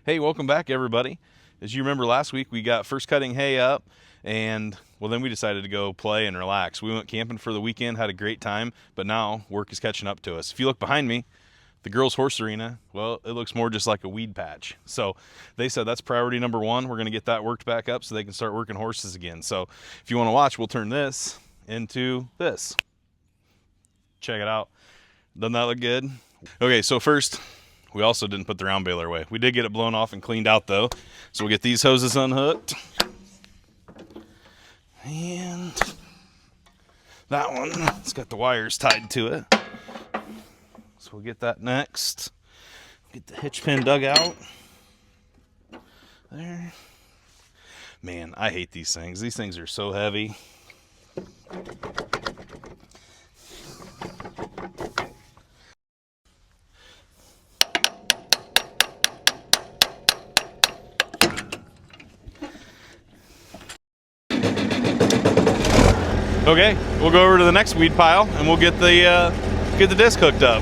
Hey, welcome back, everybody. As you remember last week, we got first cutting hay up, and well, then we decided to go play and relax. We went camping for the weekend, had a great time, but now work is catching up to us. If you look behind me, the girls' horse arena, well, it looks more just like a weed patch. So they said that's priority number one. We're going to get that worked back up so they can start working horses again. So if you want to watch, we'll turn this into this. Check it out. Doesn't that look good? Okay, so first, we also didn't put the round baler away. We did get it blown off and cleaned out though. So we'll get these hoses unhooked. And that one, it's got the wires tied to it. So we'll get that next. Get the hitch pin dug out. There. Man, I hate these things. These things are so heavy. Okay, we'll go over to the next weed pile and we'll get the disc hooked up.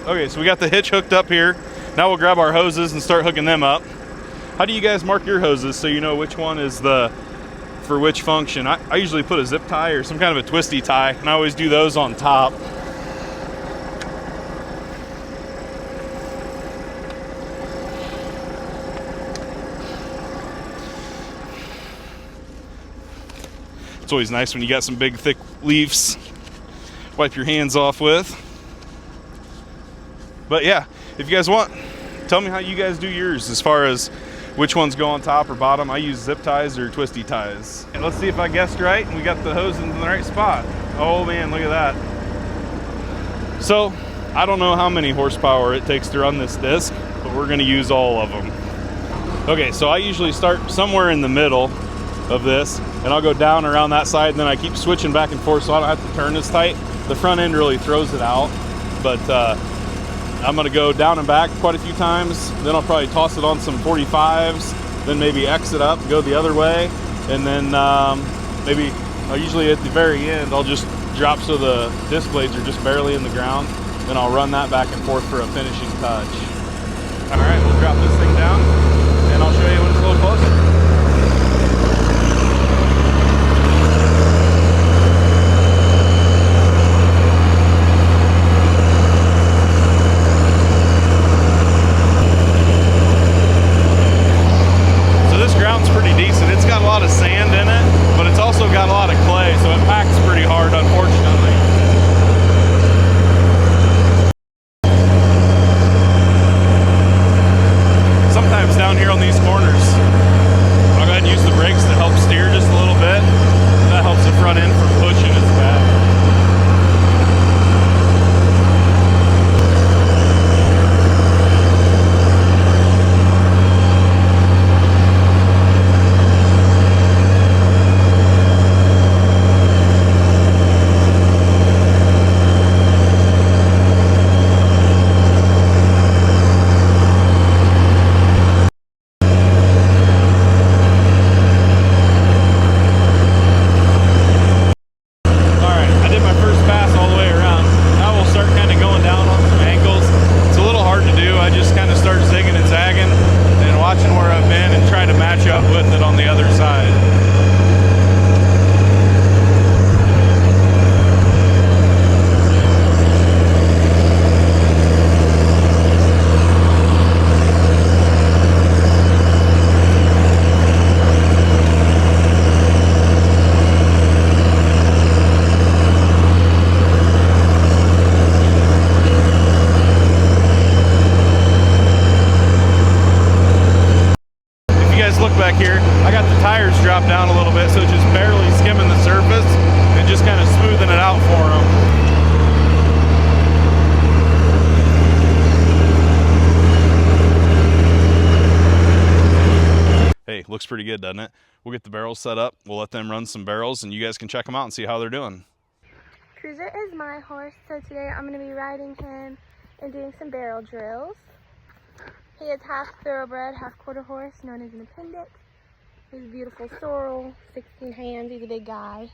Okay, so we got the hitch hooked up here. Now we'll grab our hoses and start hooking them up. How do you guys mark your hoses so you know which one is for which function? I usually put a zip tie or some kind of a twisty tie, and I always do those on top. It's always nice when you got some big thick leaves, wipe your hands off with. But yeah, if you guys want, tell me how you guys do yours as far as which ones go on top or bottom. I use zip ties or twisty ties. And let's see if I guessed right and we got the hose in the right spot. Oh man, look at that. So, I don't know how many horsepower it takes to run this disc, but we're gonna use all of them. Okay, so I usually start somewhere in the middle of this, and I'll go down around that side, and then I keep switching back and forth so I don't have to turn this tight. The front end really throws it out, but I'm gonna go down and back quite a few times. Then I'll probably toss it on some 45s, then maybe exit up, go the other way, and then maybe usually at the very end I'll just drop so the disc blades are just barely in the ground. Then I'll run that back and forth for a finishing touch. All right, we'll drop this thing down, and I'll show you when it's a little closer. Back here, I got the tires dropped down a little bit, so it's just barely skimming the surface and just kind of smoothing it out for them. Hey, looks pretty good, doesn't it? We'll get the barrels set up, we'll let them run some barrels, and you guys can check them out and see how they're doing. Cruiser is my horse, so today I'm going to be riding him and doing some barrel drills. He is half thoroughbred, half quarter horse, known as an appendix. He's a beautiful sorrel, 16 hands. He's a big guy.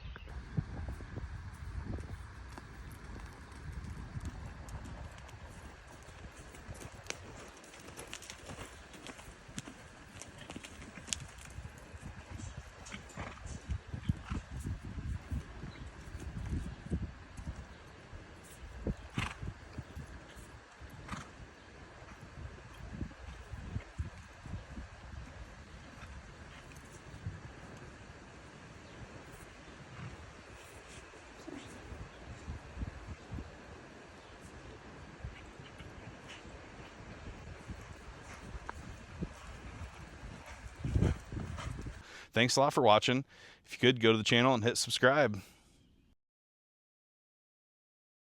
Thanks a lot for watching. If you could, go to the channel and hit subscribe.